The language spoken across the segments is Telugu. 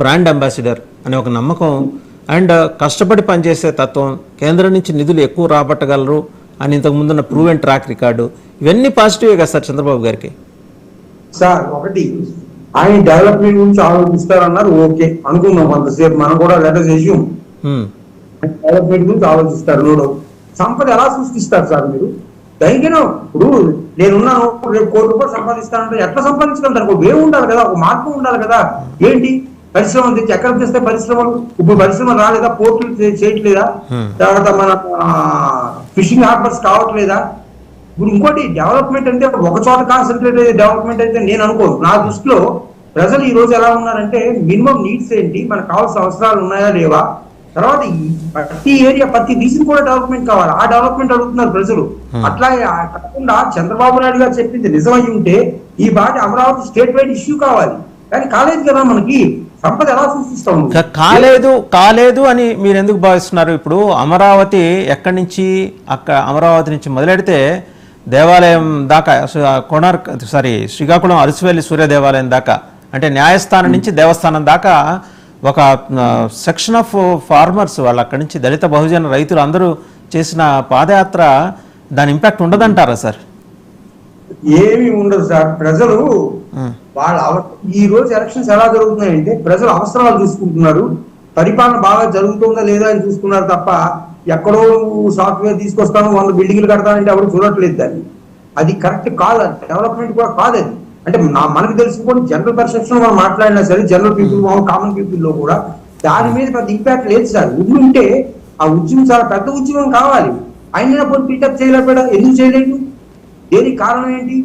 బ్రాండ్ అంబాసిడర్ అనే ఒక నమ్మకం అండ్ కష్టపడి పనిచేసే తత్వం, కేంద్రం నుంచి నిధులు ఎక్కువ రాబట్టగలరు అని ఇంతకుముందున్న ప్రూవ్ అండ్ ట్రాక్ రికార్డు, ఇవన్నీ పాజిటివే కదా సార్ చంద్రబాబు గారికి? సార్ ఒకటి, ఆయన డెవలప్మెంట్ గురించి ఆలోచిస్తారన్నారు, ఓకే అనుకుందాం కొంతసేపు, మనం కూడా లెటర్ చేసి డెవలప్మెంట్ గురించి ఆలోచిస్తారు. నోడు సంపద ఎలా సృష్టిస్తారు సార్ మీరు? దైర్యం ఇప్పుడు నేనున్నాను, రేపు ₹1 సంపాదిస్తానంటే ఎట్లా సంపాదించగలుగుతారు? ఒక వే ఉండాలి కదా, ఒక మార్గం ఉండాలి కదా. ఏంటి పరిశ్రమలు తెచ్చి ఎక్కడ చేస్తే పరిశ్రమలు? ఇప్పుడు పరిశ్రమలు రాలేదా? పోర్టులు చేయట్లేదా? తర్వాత మన ఫిషింగ్ హార్బర్స్ కావట్లేదా? ఇప్పుడు ఇంకోటి, డెవలప్మెంట్ అంటే ఒక చోట కాన్సన్ట్రేట్ అయ్యే డెవలప్మెంట్ అయితే నేను అనుకోను. నా దృష్టిలో ప్రజలు ఈ రోజు ఎలా ఉన్నారంటే, మినిమం నీడ్స్ ఏంటి, మనకు కావాల్సిన అవసరాలు ఉన్నాయా లేవా, తర్వాత ప్రతి ఏరియా ప్రతి రీజన్ కూడా డెవలప్మెంట్ కావాలి, ఆ డెవలప్మెంట్ అడుగుతున్నారు ప్రజలు. అట్లాగే కాకుండా చంద్రబాబు నాయుడు గారు చెప్పింది నిజమై ఉంటే ఈ బాటి అమరావతి స్టేట్ వైడ్ ఇష్యూ కావాలి, కానీ కాలేదు కదా. మనకి సంపద ఎలా సృష్టిస్తాం? కాలేదు అని మీరు ఎందుకు భావిస్తున్నారు? ఇప్పుడు అమరావతి ఎక్కడి నుంచి, అమరావతి నుంచి మొదలెడితే దేవాలయం దాకా, శ్రీకాకుళం అరసివెల్లి సూర్య దేవాలయం దాకా, అంటే న్యాయస్థానం నుంచి దేవస్థానం దాకా ఒక సెక్షన్ ఆఫ్ ఫార్మర్స్, వాళ్ళు అక్కడి నుంచి దళిత బహుజన రైతులు అందరూ చేసిన పాదయాత్ర, దాని ఇంపాక్ట్ ఉండదంటారా సార్? ఏమి ఉండదు సార్. ప్రజలు వాళ్ళ ఈ రోజు ఎలక్షన్స్ ఎలా జరుగుతున్నాయంటే, ప్రజలు అవసరాలు చూసుకుంటున్నారు, పరిపాలన బాగా జరుగుతుందా లేదా అని చూసుకున్నారు తప్ప, ఎక్కడో సాఫ్ట్వేర్ తీసుకొస్తాను 100 బిల్డింగ్లు కడతానంటే ఎవరు చూడట్లేదు దాన్ని. అది కరెక్ట్ కాదు, డెవలప్మెంట్ కూడా కాదు అది. అంటే మనకు తెలుసుకొని జనరల్ పర్సెప్షన్ మనం మాట్లాడినా సరే, జనరల్ పీపుల్, కామన్ పీపుల్ లో కూడా దాని మీద పెద్ద ఇంపాక్ట్ లేదు సార్. ఉంటే ఆ ఉద్యమం చాలా పెద్ద ఉద్యమం కావాలి. ఆయన పికప్ చేయలేకపోయా, ఎందుకు చేయలేదు? దేనికి కారణం ఏంటి?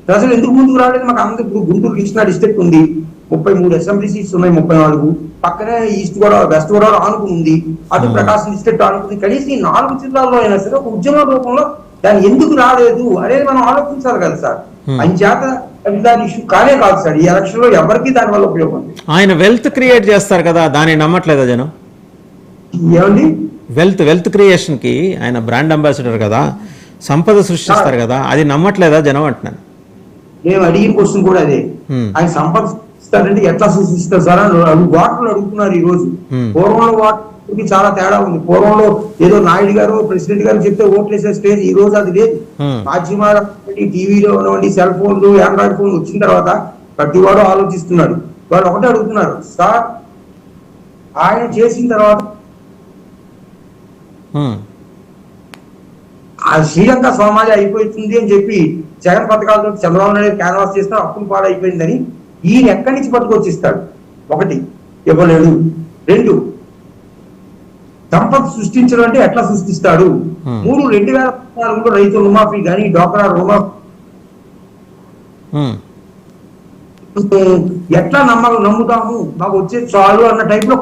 ప్రజలు ఎందుకు ముందుకు రాలేదు? మాకు అందరూ ఇప్పుడు గుంటూరు కృష్ణా డిస్ట్రిక్ట్ ఉంది, 33 అసెంబ్లీ సీట్స్ ఉన్నాయి, 34. పక్కనే ఈస్ట్ గోదావరి, వెస్ట్ గోదావరి ఆనుకుని ఉంది, అటు ప్రకాశం డిస్ట్రిక్ట్ ఆనుకుంది. కనీసం ఈ 4 జిల్లాల్లో అయినా సరే ఒక ఉద్యమ రూపంలో దాన్ని ఎందుకు రాలేదు అనేది మనం ఆలోచించాలి కదా సార్. అంచేత దాని ఇష్యూ కానే కాదు సార్ ఈ ఎలక్షన్ లో, ఎవరికి దాని వల్ల ఉపయోగం. ఆయన వెల్త్ క్రియేట్ చేస్తారు కదా, దాన్ని నమ్మట్లేదా జనం? ఏమండి? వెల్త్ క్రియేషన్ కి ఆయన బ్రాండ్ అంబాసిడర్ కదా, సంపద సృష్టిస్తారు కదా, అది నమ్మట్లేదా జనం అంటున్నాను. మేము అడిగిన క్వశ్చన్ కూడా అదే, ఆయన సంపద సృష్టిస్తారంటే ఎట్లా సృష్టిస్తారు సార్ అని వాటర్లు అడుగుతున్నారు ఈ రోజు. పూర్వంలో వాటర్కి చాలా తేడా ఉంది. పూర్వంలో ఏదో నాయుడు గారు ప్రెసిడెంట్ గారు చెప్తే ఓట్లేసే స్టేజ్, ఈ రోజు అది లేదు. మాధ్యమాల టీవీలో ఉన్నటువంటి సెల్ ఫోన్లు, ఆండ్రాయిడ్ ఫోన్లు వచ్చిన తర్వాత ప్రతి వాడు ఆలోచిస్తున్నాడు. వాళ్ళు ఒకటే అడుగుతున్నారు, సార్ ఆయన చేసిన తర్వాత ఆ శ్రీలంక సోమాలి అయిపోతుంది అని చెప్పి జగన్ పథకాలతో చంద్రబాబు నాయుడు క్యాన్వాస్ చేస్తే అప్పులు పాలు అయిపోయిందని ఈయన ఎక్కడి నుంచి పట్టుకొచ్చిస్తాడు? ఒకటి, ఇవ్వలేడు. 2, సంపద సృష్టించడం అంటే ఎట్లా సృష్టిస్తాడు? 3, 2014లో రైతు రుణమాఫీ కానీ, డోక్రా రుణమాఫీ ఎట్లా నమ్ముతాము, మాకు వచ్చే చాలు అన్న టైప్ లో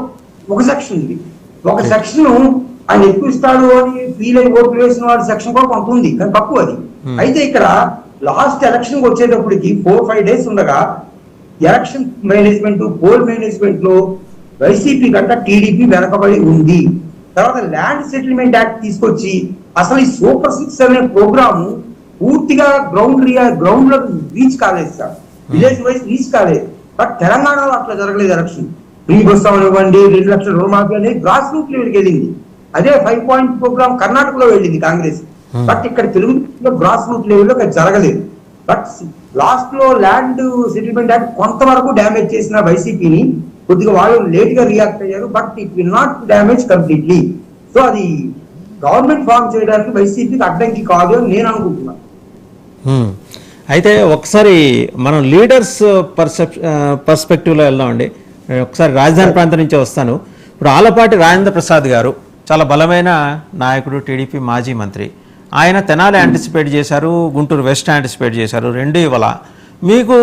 ఒక సెక్షన్ ఉంది. ఒక సెక్షన్ ఆయన ఎక్కువ ఇస్తాడు అని ఫీల్ అయి ఓట్లు వేసిన వాడి సెక్షన్ కూడా కొంత ఉంది, కానీ తక్కువ అది. అయితే ఇక్కడ లాస్ట్ ఎలక్షన్ వచ్చేటప్పటికి 4-5 days ఉండగా ఎలక్షన్ మేనేజ్మెంట్, పోల్ మేనేజ్మెంట్ లో వైసీపీ కంటే టీడీపీ వెనకబడి ఉంది. తర్వాత ల్యాండ్ సెటిల్మెంట్ యాక్ట్ తీసుకొచ్చి అసలు ఈ సూపర్ 6 అనే ప్రోగ్రాము పూర్తిగా గ్రౌండ్ లో రీచ్ కాలేదు సార్, విలేజ్ వైజ్ రీచ్ కాలేదు. బట్ తెలంగాణలో అట్లా జరగలేదు. ఎలక్షన్ ఫ్రీ బస్ ఇవ్వండి, 2 లక్షల రుణమాఫీ అనేది గ్రాస్ రూట్ లెవెల్కి వెళ్ళింది. అదే 5 point ప్రోగ్రామ్ కర్ణాటకలో వెళ్ళింది కాంగ్రెస్. బట్ ఇక్కడ తెలుగు గ్రాస్ రూట్ లెవెల్లో జరగలేదు. బట్ లాస్ట్ లో ల్యాండ్ సెటిల్మెంట్ యాక్ట్ కొంతవరకు డ్యామేజ్ చేసిన వైసీపీని, కొద్దిగా వాళ్ళు లేట్ గా రియాక్ట్ అయ్యారు. But it will not damage completely. So అది గవర్నమెంట్ ఫామ్ చేయడానికి వైసీపీకి అడ్డంకి కాదు అని నేను అనుకుంటున్నాను. అయితే ఒకసారి మనం లీడర్స్ పర్స్పెక్టివ్లో వెళ్దామండి. ఒకసారి రాజధాని ప్రాంతం నుంచే వస్తాను. ఇప్పుడు ఆలపాటి రాజేంద్ర ప్రసాద్ గారు చాలా బలమైన నాయకుడు, టీడీపీ మాజీ మంత్రి. ఆయన తెనాలి యాంటిసిపేట్ చేశారు, గుంటూరు వెస్ట్ యాంటిసిపేట్ చేశారు, 2 ఇవాళ. మీకు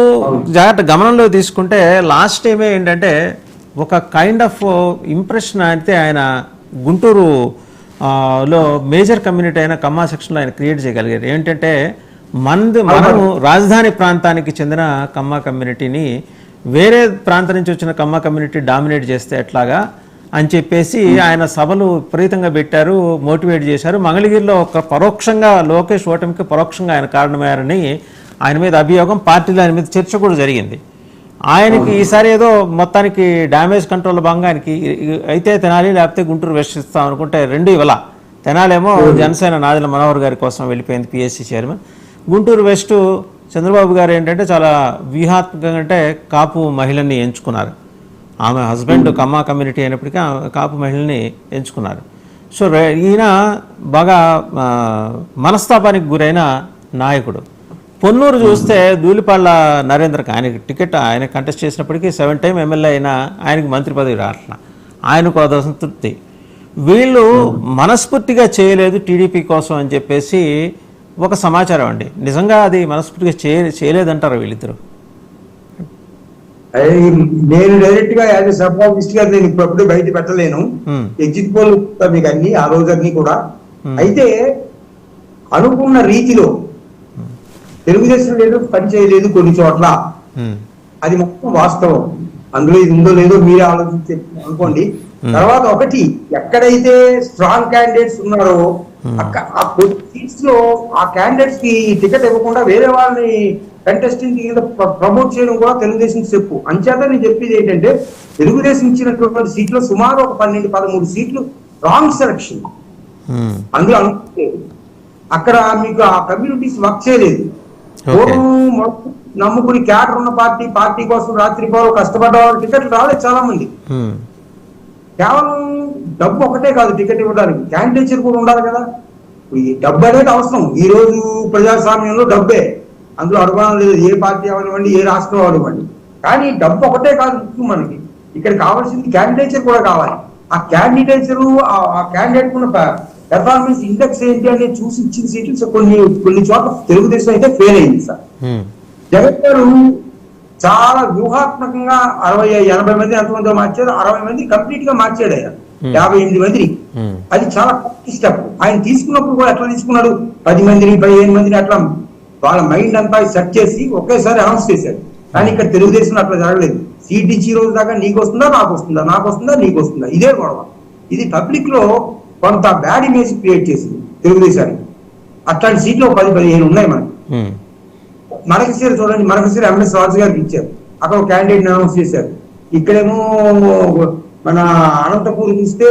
జాగ్రత్త గమనంలో తీసుకుంటే లాస్ట్ టైమే ఏంటంటే ఒక కైండ్ ఆఫ్ ఇంప్రెషన్ అయితే ఆయన గుంటూరు లో మేజర్ కమ్యూనిటీ అయిన కమ్మా సెక్షన్లో ఆయన క్రియేట్ చేయగలిగారు. ఏంటంటే మనము రాజధాని ప్రాంతానికి చెందిన కమ్మా కమ్యూనిటీని వేరే ప్రాంతం నుంచి వచ్చిన కమ్మా కమ్యూనిటీ డామినేట్ చేస్తే ఎట్లాగా అని చెప్పేసి ఆయన సభలు విపరీతంగా పెట్టారు, మోటివేట్ చేశారు. మంగళగిరిలో ఒక పరోక్షంగా లోకేష్ ఓటమికి పరోక్షంగా ఆయన కారణమయ్యారని ఆయన మీద అభియోగం, పార్టీలో ఆయన మీద చర్చ కూడా జరిగింది. ఆయనకి ఈసారి ఏదో మొత్తానికి డ్యామేజ్ కంట్రోల్ భాగంగా ఆయనకి అయితే తెనాలి లేకపోతే గుంటూరు వెస్ట్ ఇస్తాం అనుకుంటే రెండు ఇవ్వాల. తెనాలేమో జనసేన నాదెళ్ల మనోహర్ గారి కోసం వెళ్ళిపోయింది PSC chairman. Guntur west Chandrababu గారు ఏంటంటే చాలా వ్యూహాత్మకంగా అంటే కాపు మహిళని ఎంచుకున్నారు. ఆమె హస్బెండ్ కమ్మా కమ్యూనిటీ అయినప్పటికీ కాపు మహిళని ఎంచుకున్నారు. సో ఈయన బాగా మనస్తాపానికి గురైన నాయకుడు. పొన్నూరు చూస్తే ధూళిపాళ్ల నరేంద్రకి ఆయనకి టికెట్ ఆయన కంటెస్ట్ చేసినప్పటికీ 7 టైం ఎమ్మెల్యే అయినా ఆయనకి మంత్రి పదవి రావట్లా. ఆయనకు అదో సంతృప్తి. వీళ్ళు మనస్ఫూర్తిగా చేయలేదు టీడీపీ కోసం అని చెప్పేసి ఒక సమాచారం అండి. నిజంగా అది మనస్ఫూర్తిగా చేయలేదంటారు వీళ్ళిద్దరు? నేను డైరెక్ట్ గా యాజ్ సబ్కాస్ట్ గా నేను ఇప్పుడు బయట పెట్టలేను. ఎగ్జిట్ పోల్ మీకు అన్ని ఆ రోజు అన్ని కూడా. అయితే అనుకున్న రీతిలో తెలుగుదేశం లేదు, పని చేయలేదు కొన్ని చోట్ల. అది మొత్తం వాస్తవం. అందులో ఇది ఉందో లేదో మీరే ఆలోచించి అనుకోండి. తర్వాత ఒకటి, ఎక్కడైతే స్ట్రాంగ్ క్యాండిడేట్స్ ఉన్నారో ఆ సీట్స్ లో ఆ క్యాండిడేట్స్ కి టికెట్ ఇవ్వకుండా వేరే వాళ్ళని కంటెస్టెంట్ కింద ప్రమోట్ చేయడం కూడా తెలుగుదేశం చెప్పు. అంచేత నేను చెప్పేది ఏంటంటే, తెలుగుదేశం ఇచ్చినటువంటి సీట్లు సుమారు ఒక 12-13 సీట్లు రాంగ్ సెలక్షన్. అందులో అనుకోలేదు. అక్కడ మీకు ఆ కమ్యూనిటీస్ వర్క్ చేయలేదు. నమ్ముకుని క్యాడర్ ఉన్న పార్టీ కోసం రాత్రి పోలు కష్టపడ్డ వాళ్ళు టికెట్లు రాలేదు చాలా మంది. కేవలం డబ్బు ఒకటే కాదు టికెట్ ఇవ్వడానికి, క్యాండిడేచర్ కూడా ఉండాలి కదా. ఈ డబ్బు అనేది అవసరం. ఈ రోజు ప్రజాస్వామ్యంలో డబ్బే, అందులో అనుమానం లేదు. ఏ పార్టీ అవనివ్వండి, ఏ రాష్ట్రం అవనివ్వండి. కానీ డబ్బు ఒకటే కాదు ముఖ్యం మనకి. ఇక్కడ కావాల్సింది క్యాండిడేచర్ కూడా కావాలి. ఆ క్యాండిడేచర్, ఆ క్యాండిడేట్ ఉన్న పెర్ఫార్మెన్స్ ఇండెక్స్ ఏంటి అనేది చూసి ఇచ్చిన సీట్లు కొన్ని చోట్ల తెలుగుదేశం అయితే ఫెయిల్ అయింది సార్. జగన్ గారు చాలా వ్యూహాత్మకంగా 60-80 మంది ఎంతమందో మార్చారు. 60 మంది కంప్లీట్ గా మార్చాడు ఆయన, 58 మందిని. అది చాలా స్టెప్. ఆయన తీసుకున్నప్పుడు కూడా ఎట్లా తీసుకున్నాడు, 10 మందిని 15 మందిని అట్లా వాళ్ళ మైండ్ అంతా సెట్ చేసి ఒకేసారి అనౌన్స్ చేశాడు. కానీ ఇక్కడ తెలుగుదేశం అట్లా జరగలేదు. సీట్ ఇచ్చి రోజు దాకా నీకు వస్తుందా, నాకు వస్తుందా, నాకు వస్తుందా, నీకు వస్తుందా, ఇదే గొడవ. ఇది పబ్లిక్ లో కొంత బ్యాడ్ ఇమేజ్ క్రియేట్ చేసింది తెలుగుదేశానికి. అట్లాంటి సీట్లు 10-15 ఉన్నాయి మనకి. మరకశిర చూడండి, మరకశిర ఎంఎస్ రాజు గారికి ఇచ్చారు. అక్కడ ఒక క్యాండిడేట్ అనౌన్స్ చేశారు. ఇక్కడేమో మన అనంతపూర్ చూస్తే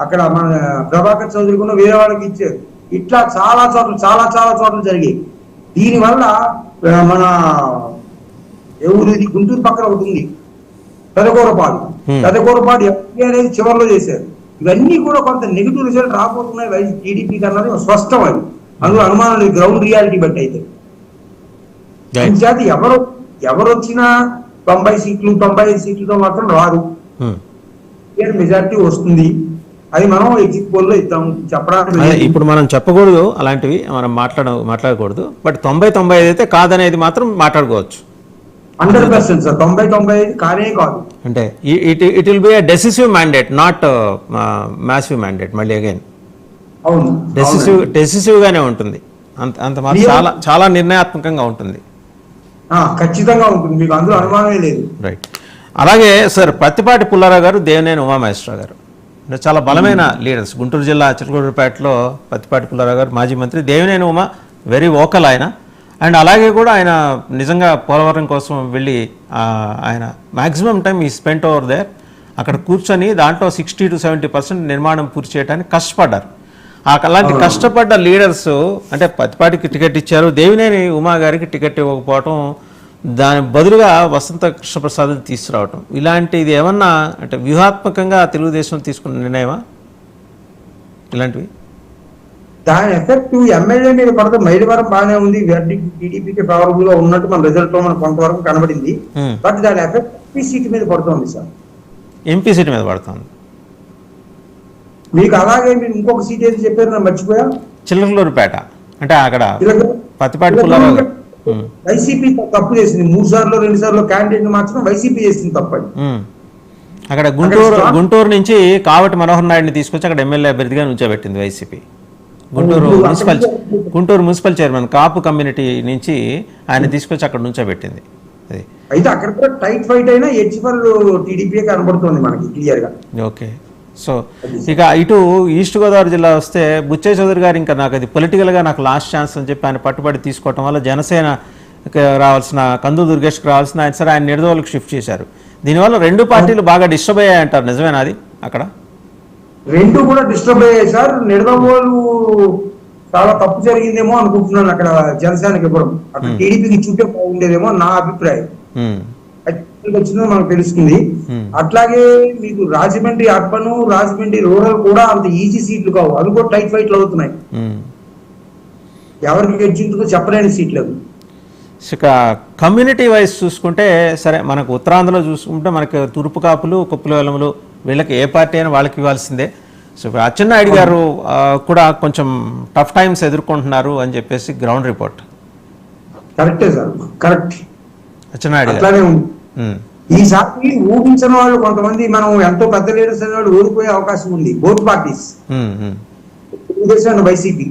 అక్కడ మన ప్రభాకర్ చౌదరి కూడా వేరే వాళ్ళకి ఇచ్చారు. ఇట్లా చాలా చోట్ల జరిగాయి. దీనివల్ల మన ఎవరిది గుంటూరు పక్కన ఒకటి ఉంది పెదకూరపాడు ఎంపీ అనేది చివరిలో చేశారు. ఇవన్నీ కూడా కొంత నెగిటివ్ రిజల్ట్ రాబోతున్నాయి టీడీపీ కన్నది స్పష్టం. అది అందులో అనుమానం లేదు, గ్రౌండ్ రియాలిటీ బట్టి అయితే. ఎవరు వచ్చినా 90 సీట్లు 95 సీట్లతో మాత్రం రాదు. మెజారిటీ వస్తుంది. అది మనం ఎగ్జిట్ పోల్ లో ఇద్దాం చెప్పడానికి. ఇప్పుడు మనం చెప్పకూడదు, అలాంటివి మనం మాట్లాడకూడదు. బట్ 90-95 అయితే కాదనేది మాత్రం మాట్లాడుకోవచ్చు. 100% సార్. 90-95 కానే కాదు. అంటే it will be a decisive mandate, not massive mandate. మళ్ళీ అగైన్ అవును, డెసిసివ్ గానే ఉంటుంది. అంత మాత్రం చాలా నిర్ణయాత్మకంగా ఉంటుంది. ఖచ్చితంగా ఉంటుంది, మీకు అందులో అనుమానమే లేదు. రైట్. అలాగే సార్, పత్తిపాటి పుల్లారావు గారు, దేవినేని ఉమామహేశ్వరరావు గారు అంటే చాలా బలమైన లీడర్స్. గుంటూరు జిల్లా చిలకలూరిపేటలో పత్తిపాటి పుల్లారావు గారు మాజీ మంత్రి, దేవినేని ఉమా వెరీ వోకల్ ఆయన. అండ్ అలాగే కూడా ఆయన నిజంగా పోలవరం కోసం వెళ్ళి ఆయన మ్యాక్సిమం టైం ఈ స్పెంట్ ఓవర్ దేర్. అక్కడ కూర్చొని దాంట్లో 60-70% నిర్మాణం పూర్తి చేయడానికి కష్టపడ్డారు. అలాంటి కష్టపడ్డ లీడర్స్ అంటే పత్తిపాటికి టికెట్ ఇచ్చారు, దేవినేని ఉమా గారికి టికెట్ ఇవ్వకపోవటం, దాని బదులుగా వసంత కృష్ణప్రసాద్ని తీసుకురావటం, ఇలాంటిది ఏమన్నా అంటే వ్యూహాత్మకంగా తెలుగుదేశం తీసుకున్న నిర్ణయమా ఇలాంటివి? దాని ఎఫెక్ట్ ఎమ్మెల్యే మీద పడతాం. మైలవరం బాగానే ఉంది, టీడీపీకి ఫేవరబుల్ గా ఉన్నట్టు మన రిజల్ట్ లో మనకు కొంతవరకు కనబడింది. బట్ దాని ఎఫెక్ట్ ఎంపీ సీట్ మీద పడుతుంది సార్. ఎంపీ సీట్ మీద పడుతుంది మీకు. అలాగే మీరు ఇంకొక సీట్ ఏది చెప్పారు నేను మర్చిపోయా, చిలకలూరిపేట. అంటే అక్కడ పత్తిపాటి పుల్లారావు గారు వైసీపీ తప్పు చేసింది. 3 సార్లు 2 సార్లు క్యాండిడేట్ మాత్రం వైసీపీ చేసింది తప్పని. అక్కడ గుంటూరు నుంచి కావటి మనోహర్ నాయుడిని తీసుకొచ్చి అక్కడ ఎమ్మెల్యే అభ్యర్థిగా నుంచోబెట్టింది వైసీపీ. గుంటూరు మున్సిపల్ చైర్మన్ కాపు కమ్యూనిటీ నుంచి ఆయన తీసుకొచ్చి అక్కడ నుంచోబెట్టింది. అయితే అక్కడ కూడా టైట్ ఫైట్ అయినా ఎడ్జ్ ఫర్ టీడీపీ కనబడుతుంది మనకి క్లియర్ గా. ఓకే. సో ఇక ఇటు ఈస్ట్ గోదావరి జిల్లా వస్తే బుచ్చయ్య చౌదరి గారు ఇంకా నాకు అది పొలిటికల్గా నాకు లాస్ట్ ఛాన్స్ అని చెప్పి ఆయన పట్టుబడి తీసుకోవటం వల్ల జనసేన రావాల్సిన కందులు దుర్గేష్కి రావాల్సిన ఆయన సరే ఆయన నిడదవోలుకు షిఫ్ట్ చేశారు. దీనివల్ల రెండు పార్టీలు బాగా డిస్టర్బ్ అయ్యాయంటారు, నిజమేనా అది? అక్కడ రెండు కూడా డిస్టర్బ్ అయ్యాయి సార్. నిడదవోలు చాలా తప్పు జరిగిందేమో అనుకుంటున్నాను అక్కడ జనసేనకి ఇవ్వడం. అక్కడ టీడీపీకి చూపే బాగుండేదేమో నా అభిప్రాయం. వచ్చిందో మనకు తెలుస్తుంది. అట్లాగే మీకు రాజమండ్రి అర్బన్, రాజమండ్రి రూరల్ కూడా అంత ఈజీ సీట్లు కావు, అవి కూడా టైట్ ఫైట్లు అవుతున్నాయి. ఎవరికి గెలిచిందో చెప్పలేని సీట్లు అవి. ఇక కమ్యూనిటీ వైజ్ చూసుకుంటే సరే, మనకు ఉత్తరాంధ్రలో చూసుకుంటే మనకి తూర్పు కాపులు, కుప్పల వెలములు వీళ్ళకి ఏ పార్టీ అయినా వాళ్ళకి ఇవ్వాల్సిందే. సో ఇప్పుడు అచ్చెన్నాయుడు గారు కూడా కొంచెం టఫ్ టైమ్స్ ఎదుర్కొంటున్నారు అని చెప్పేసి గ్రౌండ్ రిపోర్ట్. కరెక్టే సార్, కరెక్ట్. అచ్చెన్నాయుడు అట్లానే ఉంది. ఈసారి ఊహించిన వాళ్ళు కొంతమంది, మనం ఎంతో పెద్ద లీడర్స్ అనే వాళ్ళు ఓడిపోయే అవకాశం ఉంది, both parties, Telugu Desam and YCP.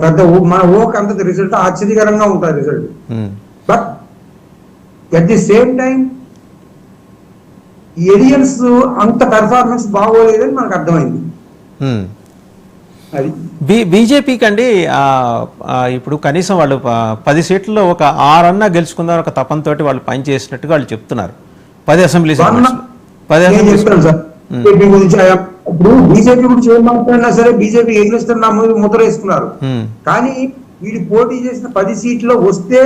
పెద్ద మన ఓక్ అంత రిజల్ట్ ఆశ్చర్యకరంగా ఉంటుంది result. But at the same time aliens అంత పెర్ఫార్మెన్స్ బాగోలేదని మనకు అర్థమైంది. అది బీజేపీకి అండి ఇప్పుడు కనీసం వాళ్ళు 10 సీట్లలో ఒక 6 అన్నా గెలుచుకుందాం ఒక తపంతో వాళ్ళు పనిచేసినట్టుగా వాళ్ళు చెప్తున్నారు. 10 అసెంబ్లీ ఇప్పుడు బీజేపీ గురించి ఏం మాట్లాడినా సరే బీజేపీ ఎగిరిస్తున్న ముద్ర వేసుకున్నారు. కానీ వీడు పోటీ చేసిన 10 సీట్లో వస్తే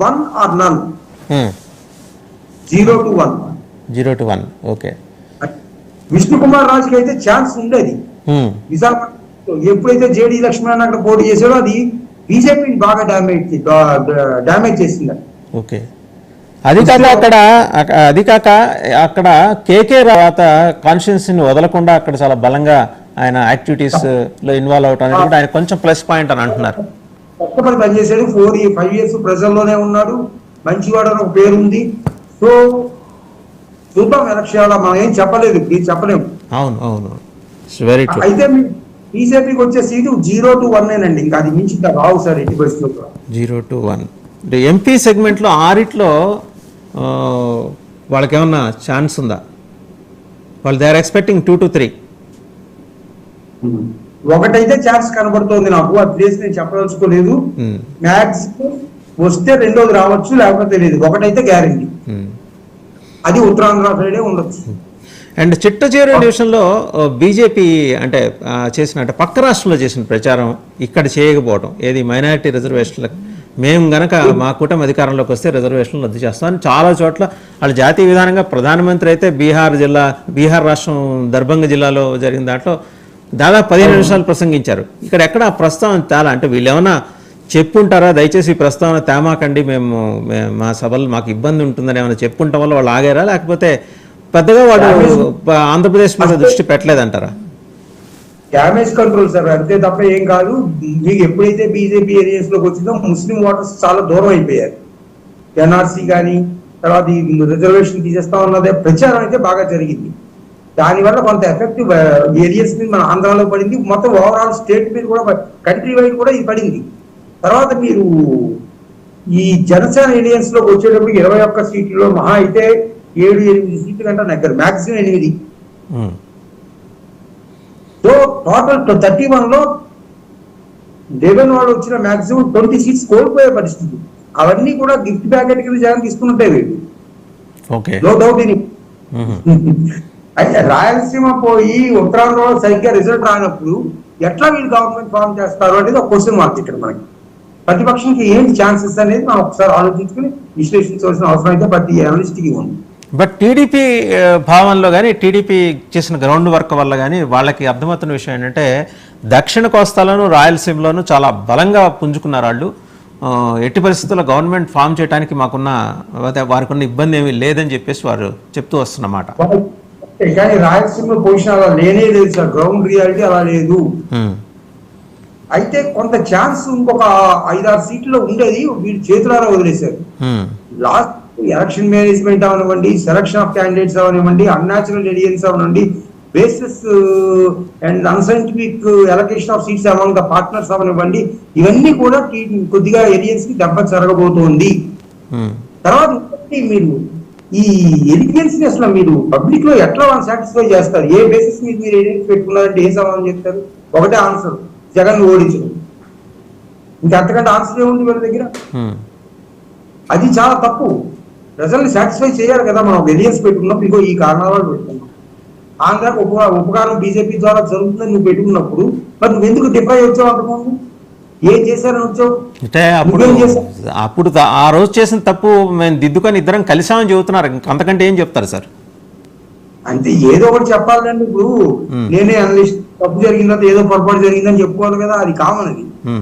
1 or none, 0 to 1. 0 to 1. Okay. Vishnu Kumar రాజుకి అయితే ఛాన్స్ ఉండేది. విశాఖపట్నం ఎప్పుడైతే జేడీ లక్ష్మణ్ అక్కడ పోటీ చేశాడో అది బీజేపీని బాగా డ్యామేజ్ చేసింది. ఓకే. అది కాక అక్కడ కేకే తర్వాత కాన్స్టిట్యున్సీని వదలకుండా అక్కడ చాలా బలంగా ఆయన యాక్టివిటీస్ లో ఇన్వాల్వ్ అవటం అనేది ఆయన కొంచెం ప్లస్ పాయింట్ అని అంటున్నారు. కష్టపడి పనిచేశాడు, 5 years ప్రజల్లోనే ఉన్నాడు, మంచివాడు అని ఒక పేరు ఉంది. సో చూద్దాం ఎలక్షన్, మనం ఏం చెప్పలేదు, చెప్పలేము. అవును వెరీ ట్రూ. అయితే బీజేపీకి వచ్చే సీటు 0 to 1 ఇంకా అది మించి రావు సార్ ఎట్టి పరిస్థితుల్లో. 0 to 1. ఎంపీ సెగ్మెంట్ లో 6 వాళ్ళకి ఏమన్నా ఛాన్స్ ఉందా? వాళ్ళు దే ఆర్ ఎక్స్పెక్టింగ్ 2 to 3. ఒకటైతే ఛాన్స్ కనబడుతోంది నాకు, ఆ ప్లేస్ నేను చెప్పదలుచుకోలేదు. మ్యాక్సిమం వస్తే రెండోది రావచ్చు, లేకపోతే తెలియదు. ఒకటైతే గ్యారంటీ, అది ఉత్తరాంధ్ర సైడే ఉండొచ్చు. అండ్ చిట్టచేరు డివిజన్లో బీజేపీ అంటే పక్క రాష్ట్రంలో చేసిన ప్రచారం ఇక్కడ చేయకపోవడం, ఏది మైనారిటీ రిజర్వేషన్లకు మేము గనక మా కూటమి అధికారంలోకి వస్తే రిజర్వేషన్లు రద్దు చేస్తామని చాలా చోట్ల వాళ్ళు జాతీయ విధానంగా ప్రధానమంత్రి అయితే బీహార్ రాష్ట్రం దర్భంగ జిల్లాలో జరిగిన దాంట్లో దాదాపు 15 నిమిషాలు ప్రసంగించారు. ఇక్కడ ఎక్కడ ఆ ప్రస్తావన తేలా అంటే వీళ్ళు ఏమన్నా చెప్పుంటారా, దయచేసి ఈ ప్రస్తావన తేమాకండి, మా సభలు మాకు ఇబ్బంది ఉంటుందని ఏమైనా చెప్పుంటాం వల్ల వాళ్ళు ఆగారా, లేకపోతే పెద్దగా వాళ్ళు ఆంధ్రప్రదేశ్ మీద దృష్టి పెట్టలేదంటారా? డ్యామేజ్ కంట్రోల్ సార్, అంతే తప్ప ఏం కాదు. మీకు ఎప్పుడైతే బీజేపీ ఏరియాస్ లోకి వచ్చిందో ముస్లిం ఓటర్స్ చాలా దూరం అయిపోయారు. ఎన్ఆర్సీ కానీ తర్వాత ఈ రిజర్వేషన్ తీసేస్తా ఉన్నదే ప్రచారం అయితే బాగా జరిగింది. దానివల్ల కొంత ఎఫెక్టివ్ ఏరియాస్ మీద మన ఆంధ్రాలో పడింది, మొత్తం ఓవరాల్ స్టేట్ మీద కూడా, కంట్రీ వైడ్ కూడా ఇది పడింది. తర్వాత మీరు ఈ జనసేన ఏరియాస్ లోకి వచ్చేటప్పుడు 21 సీట్లలో మహా అయితే 7-8 సీట్లు కంటే నెగ్గరు, మాక్సిమం 8. సో టోటల్ 31లో దేవన్ వాళ్ళు వచ్చిన మాక్సిమం 20 సీట్స్ కోల్పోయే పరిస్థితి. అవన్నీ కూడా గిఫ్ట్ ప్యాకెట్ కింద జగన్ తీసుకున్నట్టే వీళ్ళు, నో డౌట్ ఇన్. అయితే రాయలసీమ పోయి ఉత్తరాంధ్రలో సరిగ్గా రిజల్ట్ రానప్పుడు ఎట్లా వీళ్ళు గవర్నమెంట్ ఫామ్ చేస్తారు అనేది ఒక క్వశ్చన్ మార్క్ ఇక్కడ మనకి. ప్రతిపక్షానికి ఏంటి ఛాన్సెస్ అనేది మనం ఒకసారి ఆలోచించుకుని విశ్లేషించవలసిన అవసరం అయితే ప్రతి అనలిస్ట్కి ఉంది. బట్ టీడీపీ భావనలో కానీ టీడీపీ చేసిన గ్రౌండ్ వర్క్ వల్ల కానీ వాళ్ళకి అర్థమవుతున్న విషయం ఏంటంటే దక్షిణ కోస్తాలోను రాయలసీమలోను చాలా బలంగా పుంజుకున్నారు వాళ్ళు. ఎట్టి పరిస్థితుల్లో గవర్నమెంట్ ఫామ్ చేయడానికి వారికి ఉన్న ఇబ్బంది ఏమీ లేదని చెప్పేసి వారు చెప్తూ వస్తున్నమాట. కానీ రాయలసీమ పొజిషన్ అలా లేనే లేదు సార్, గ్రౌండ్ రియాలిటీ అలా లేదు. అయితే కొంత ఛాన్స్ ఇంకొక 5-6 సీట్లో ఉండేది, వీళ్ళు చేతులారా వదిలేశారు. లాస్ట్ ఎలక్షన్ మేనేజ్మెంట్ అవనివ్వండి, సెలక్షన్ ఆఫ్ క్యాండిడేట్స్ అవనివ్వండి, అన్యాచురల్ ఎలియన్స్ అవనివ్వండి, basis and unscientific allocation of seats among the partners అవనివ్వండి, ఇవన్నీ కూడా కొద్దిగా ఎలియన్స్ కి దెబ్బ జరగబోతోంది. తర్వాత మీరు ఈ ఎలియన్స్ ని అసలు మీరు పబ్లిక్ లో ఎట్లా సాటిస్ఫై చేస్తారు? ఏ బేసిస్ మీద మీరు ఎలియన్స్ పెట్టుకున్నారంటే ఏ సమాధానం చెప్తారు? ఒకటే ఆన్సర్, జగన్ ఓడించడం. ఇంకా అంతకంటే ఆన్సర్ ఏముంది వీళ్ళ దగ్గర? అది చాలా తప్పు. ప్రజల్ని సాటిస్ఫై చేయాలి కదా. మనం ఎలియన్స్ పెట్టుకున్నప్పుడు ఇంకో ఈ కారణాల వల్ల పెట్టుకున్నాం. ఆంధ్రాకు ఉపకారం బీజేపీ ద్వారా జరుగుతుందని నువ్వు పెట్టుకున్నప్పుడు మరి నువ్వు ఎందుకు డిఫై వచ్చావు అంటున్నావు? ఏం చేశారని వచ్చావు? అంటే అప్పుడు నువ్వేం చేశావు? అప్పుడు ఆ రోజు చేసిన తప్పు మేము దిద్దుకొని ఇద్దరం కలిసామని చెబుతున్నారు. అంతకంటే ఏం చెప్తారు సార్? అంటే ఏదో ఒకటి చెప్పాలండి. ఇప్పుడు నేనే అనలిస్ట్, తప్పు జరిగిందా ఏదో పొరపాటు జరిగిందని చెప్పుకోవాలి కదా. అది కామన్,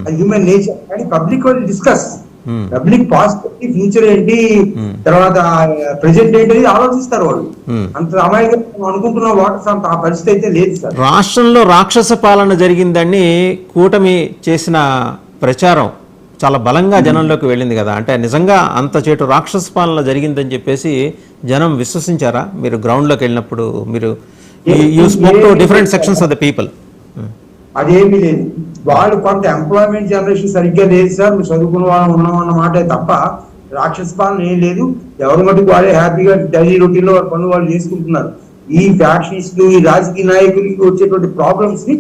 అది హ్యూమన్ నేచర్. కానీ పబ్లిక్ వాళ్ళు డిస్కస్, పబ్లిక్ పాస్ట్ ఫ్యూచర్ ఏంటి, తర్వాత ప్రెజెంట్ ఏంటి అనేది ఆలోచిస్తారు వాళ్ళు. అంత అమాయకంగా అనుకుంటున్న వాటర్స్ అంత ఆ పరిస్థితి అయితే లేదు సార్. రాష్ట్రంలో రాక్షస పాలన జరిగిందని కూటమి చేసిన ప్రచారం చాలా బలంగా జనంలోకి వెళ్ళింది కదా. అంటే నిజంగా అంత చేటు రాక్షస పాలన జరిగిందని చెప్పేసి జనం విశ్వసించారా? మీరు గ్రౌండ్లోకి వెళ్ళినప్పుడు మీరు you spoke to different sections of the people. అదేమీ లేదు. వాళ్ళు కొంత ఎంప్లాయ్మెంట్ జనరేషన్ సరిగ్గా లేదు సార్. నువ్వు చదువుకున్న వాళ్ళు ఉన్నాం అన్న మాట తప్ప రాక్షస పాలన ఏం లేదు. ఎవరి మటుకు వాళ్ళే హ్యాపీగా డైలీ రొటీన్ లో వాళ్ళ పనులు వాళ్ళు చేసుకుంటున్నారు. ఈ ఫ్యాక్షనిస్టులు, ఈ రాజకీయ నాయకులకి వచ్చేటువంటి ప్రాబ్లమ్స్ ని